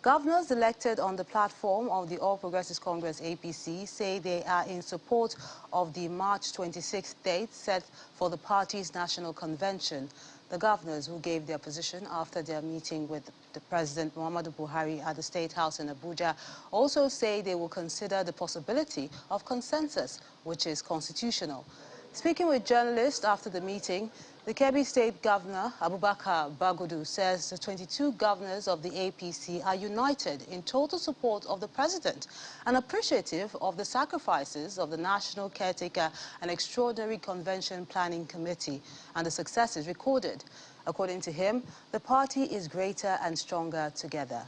Governors elected on the platform of the All Progressives Congress APC say they are in support of the March 26th date set for the party's national convention. The governors who gave their position after their meeting with the President Muhammadu Buhari at the State House in Abuja also say they will consider the possibility of consensus, which is constitutional. Speaking with journalists after the meeting, the Kebbi State Governor, Abubakar Bagudu, says the 22 governors of the APC are united in total support of the president and appreciative of the sacrifices of the National Caretaker and Extraordinary Convention Planning Committee and the successes recorded. According to him, the party is greater and stronger together.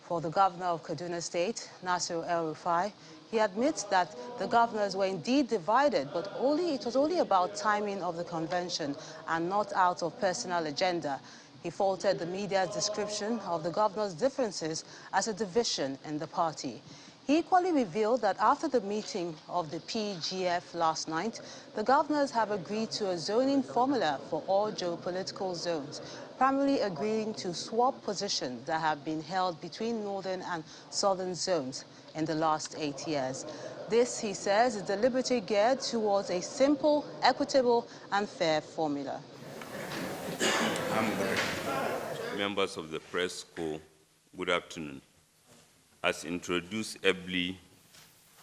For the governor of Kaduna State, Nasir El-Rufai, he admits that the governors were indeed divided, but it was only about timing of the convention and not out of personal agenda. He faulted the media's description of the governors' differences as a division in the party. He equally revealed that after the meeting of the PGF last night, the governors have agreed to a zoning formula for all geopolitical zones, primarily agreeing to swap positions that have been held between northern and southern zones in the last 8 years. This, he says, is deliberately geared towards a simple, equitable and fair formula. Members of the press corps, good afternoon. As introduced ably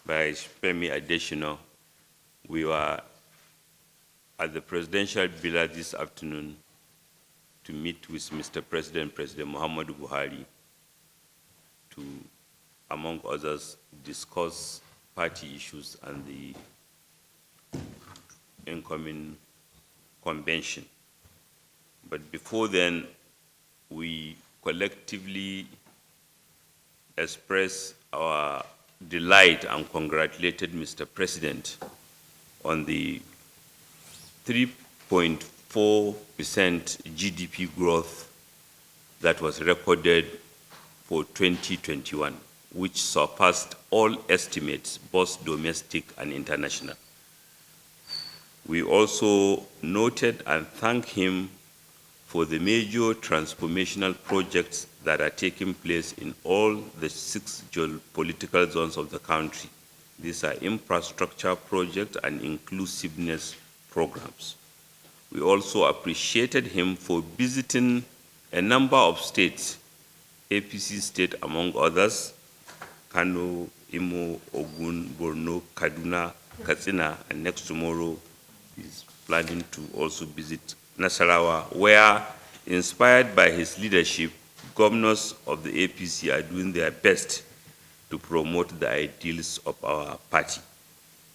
by Femi Adesina, we were at the presidential villa this afternoon to meet with Mr. President Muhammadu Buhari to, among others, discuss party issues and the incoming convention. But before then, we collectively expressed our delight and congratulated Mr. President on the 3.4% GDP growth that was recorded for 2021, which surpassed all estimates, both domestic and international. We also noted and thanked him for the major transformational projects that are taking place in all the 6 geopolitical zones of the country. These are infrastructure projects and inclusiveness programs. We also appreciated him for visiting a number of states, APC state among others, Kano, Imo, Ogun, Borno, Kaduna, Katsina, and next tomorrow he's planning to also visit Nasarawa, where, inspired by his leadership, governors of the APC are doing their best to promote the ideals of our party.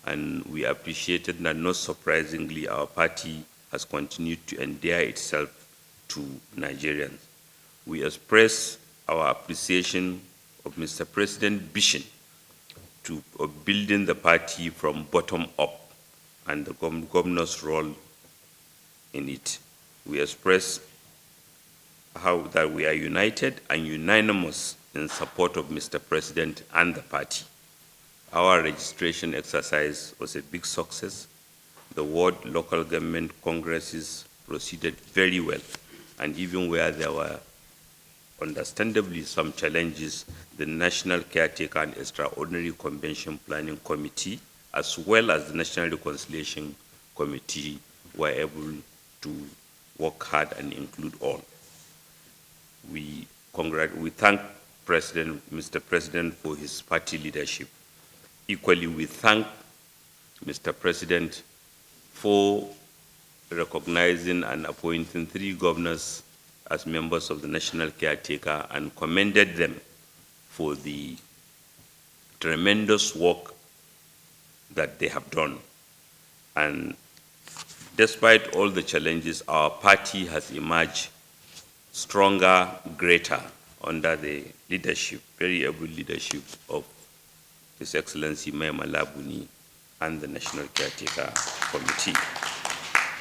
And we appreciated that, not surprisingly, our party has continued to endear itself to Nigerians. We express our appreciation of Mr. President's vision of building the party from bottom up and the governor's role in it. We express how that we are united and unanimous in support of Mr. President and the party. Our registration exercise was a big success. The ward local government congresses proceeded very well, and even where there were understandably some challenges, the National Caretaker and Extraordinary Convention Planning Committee, as well as the National Reconciliation Committee, were able to work hard and include all. We thank Mr. President for his party leadership. Equally, we thank Mr. President for recognizing and appointing 3 governors as members of the National Caretaker and commended them for the tremendous work that they have done. And despite all the challenges, our party has emerged stronger, greater, under the leadership, very able leadership of His Excellency Mai Malabuni and the National Caretaker Committee.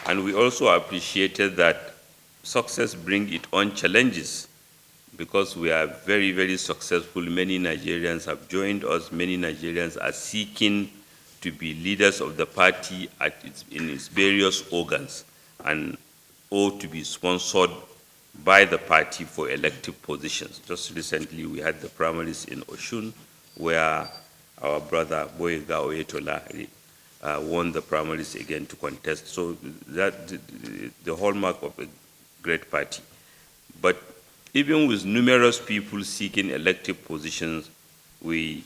And we also appreciated that success brings its own challenges, because we are very, very successful. Many Nigerians have joined us. Many Nigerians are seeking to be leaders of the party in its various organs, and or to be sponsored by the party for elective positions. Just recently, we had the primaries in Oshun, where our brother Boyega Oyetola won the primaries again to contest. So that the hallmark of a great party. But even with numerous people seeking elective positions, the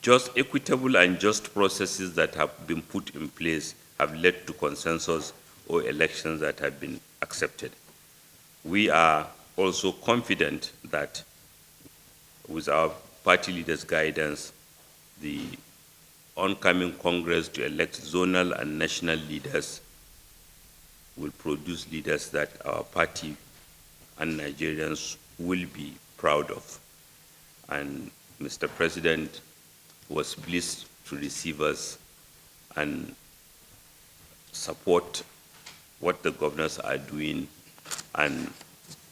just equitable and just processes that have been put in place have led to consensus or elections that have been accepted. We are also confident that with our party leaders' guidance, the oncoming Congress to elect zonal and national leaders will produce leaders that our party and Nigerians will be proud of. And Mr. President was pleased to receive us and support what the governors are doing, and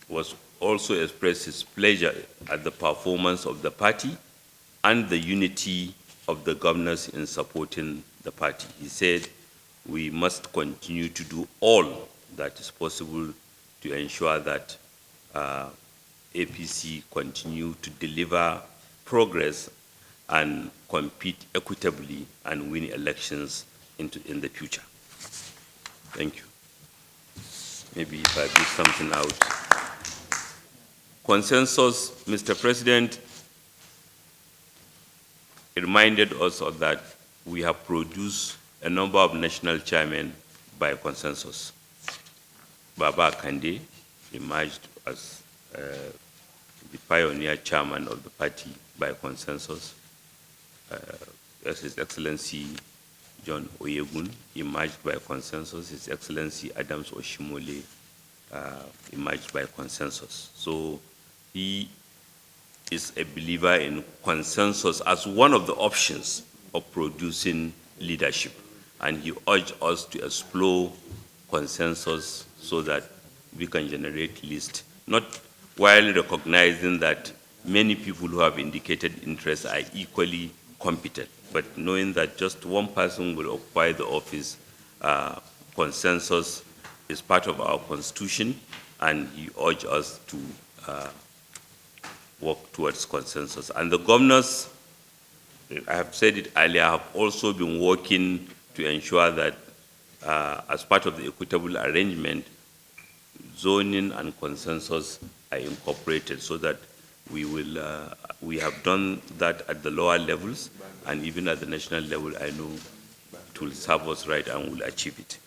was also expressed his pleasure at the performance of the party and the unity of the governors in supporting the party. He said we must continue to do all that is possible to ensure that APC continue to deliver progress and compete equitably and win elections in the future. Thank you. Maybe if I leave something out. Consensus, Mr. President, reminded us of that we have produced a number of national chairmen by consensus. Baba Kande emerged as the pioneer chairman of the party by consensus. His Excellency John Oyegun emerged by consensus. His Excellency Adams Oshimole emerged by consensus. So he is a believer in consensus as one of the options of producing leadership. And he urged us to explore consensus so that we can generate list, not while recognizing that many people who have indicated interest are equally competent, but knowing that just one person will occupy the office, consensus is part of our constitution, and he urged us to work towards consensus. And the governors, I have said it earlier, have also been working to ensure that as part of the equitable arrangement, zoning and consensus are incorporated so that we have done that at the lower levels, and even at the national level, I know it will serve us right and will achieve it.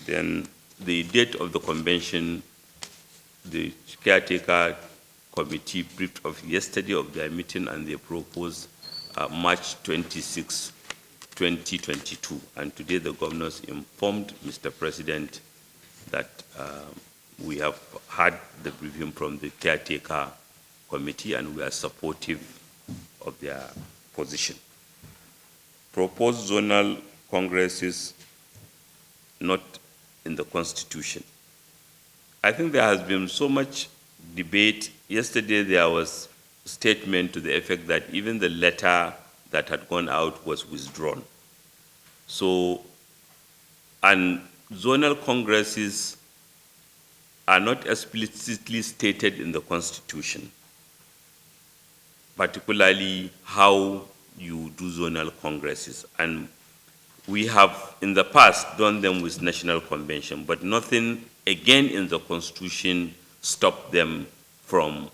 Then the date of the convention, the caretaker committee briefed of yesterday of their meeting, and they proposed March 26, 2022. And today the governors informed Mr. President that we have had the briefing from the caretaker committee and we are supportive of their position. Proposed zonal congresses not in the Constitution. I think there has been so much debate. Yesterday there was a statement to the effect that even the letter that had gone out was withdrawn. So, and zonal congresses are not explicitly stated in the Constitution, particularly how you do zonal congresses. And we have in the past done them with national convention, but nothing again in the Constitution stopped them from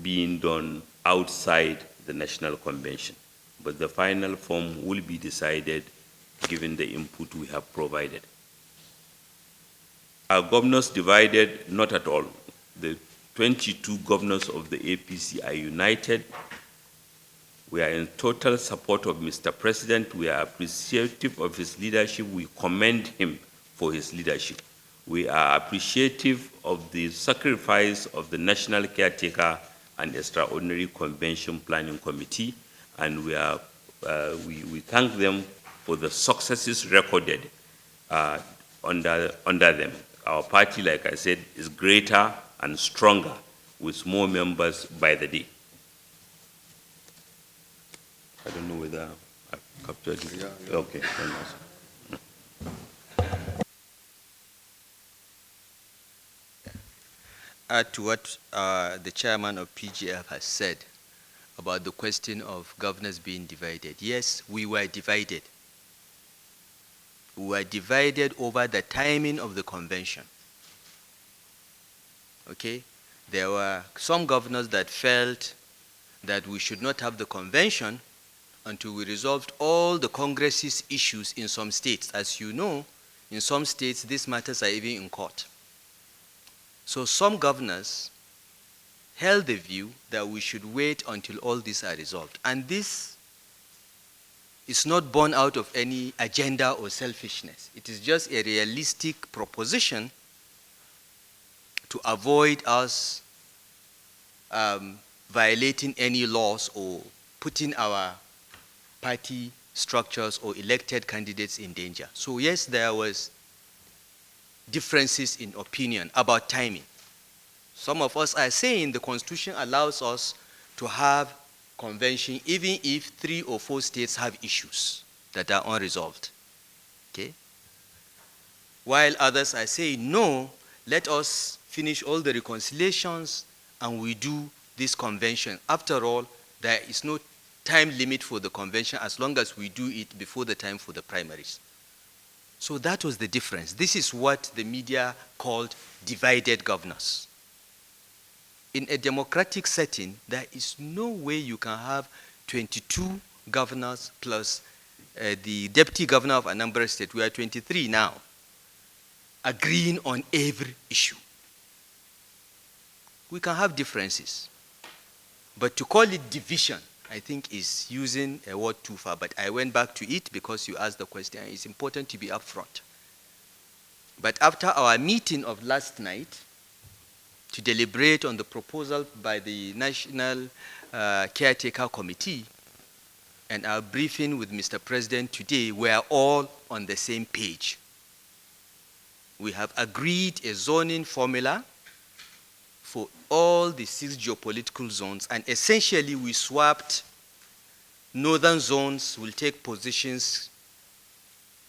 being done outside the national convention. But the final form will be decided given the input we have provided. Are governors divided? Not at all. The 22 governors of the APC are united. We are in total support of Mr. President. We are appreciative of his leadership. We commend him for his leadership. We are appreciative of the sacrifice of the National Caretaker and Extraordinary Convention Planning Committee, and we thank them for the successes recorded under them. Our party, like I said, is greater and stronger with more members by the day. I don't know whether I've captured it. Yeah. Okay. add to what the chairman of PGF has said about the question of governors being divided. Yes, we were divided. We were divided over the timing of the convention. Okay? There were some governors that felt that we should not have the convention until we resolved all the Congress's issues in some states. As you know, in some states, these matters are even in court. So some governors held the view that we should wait until all these are resolved. And this is not born out of any agenda or selfishness. It is just a realistic proposition to avoid us violating any laws or putting our party structures or elected candidates in danger. So yes, there was differences in opinion about timing. Some of us are saying the Constitution allows us to have convention even if 3 or 4 states have issues that are unresolved. Okay? While others are saying, no, let us finish all the reconciliations and we do this convention. After all, there is no time limit for the convention as long as we do it before the time for the primaries. So that was the difference. This is what the media called divided governors. In a democratic setting, there is no way you can have 22 governors plus the deputy governor of Anambra State, we are 23 now, agreeing on every issue. We can have differences. But to call it division, I think is using a word too far. But I went back to it because you asked the question. It's important to be upfront. But after our meeting of last night, to deliberate on the proposal by the National Caretaker Committee and our briefing with Mr. President today, we are all on the same page. We have agreed a zoning formula for all the 6 geopolitical zones, and essentially we swapped northern zones will take positions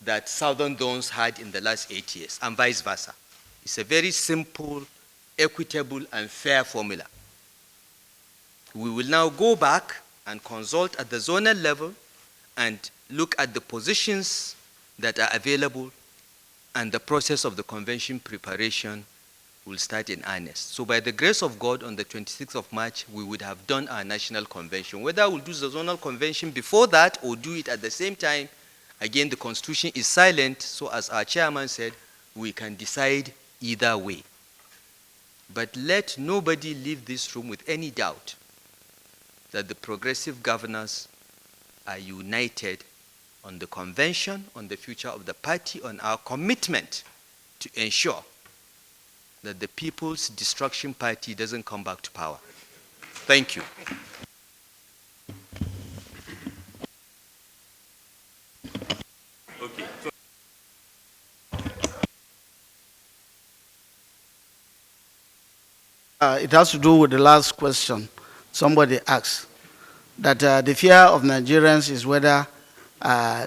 that southern zones had in the last 8 years, and vice versa. It's a very simple, equitable, and fair formula. We will now go back and consult at the zonal level and look at the positions that are available, and the process of the convention preparation will start in earnest. So by the grace of God, on the 26th of March, we would have done our national convention. Whether we'll do the zonal convention before that or do it at the same time, again, the Constitution is silent, so as our chairman said, we can decide either way. But let nobody leave this room with any doubt that the progressive governors are united on the convention, on the future of the party, on our commitment to ensure that the People's Destruction Party doesn't come back to power. Thank you. Okay. It has to do with the last question somebody asked, that the fear of Nigerians is whether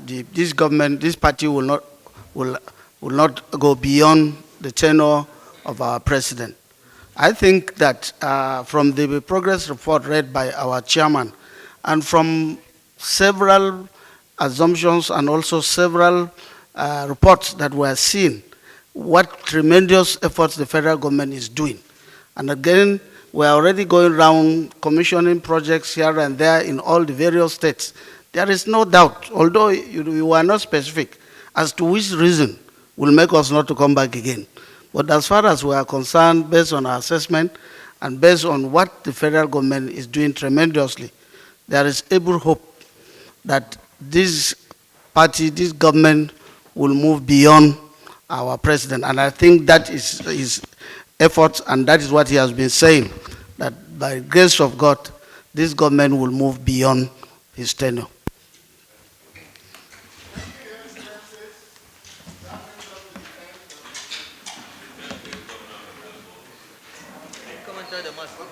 this government, this party will not go beyond the tenure of our president. I think that from the progress report read by our chairman and from several assumptions and also several reports that were seen, what tremendous efforts the federal government is doing. And again, we're already going around commissioning projects here and there in all the various states. There is no doubt, although you were not specific, as to which reason will make us not to come back again. But as far as we are concerned, based on our assessment and based on what the federal government is doing tremendously, there is able hope that this party, this government will move beyond our president. And I think that is his efforts, and that is what he has been saying, that by the grace of God, this government will move beyond his tenure. Come and tell the master.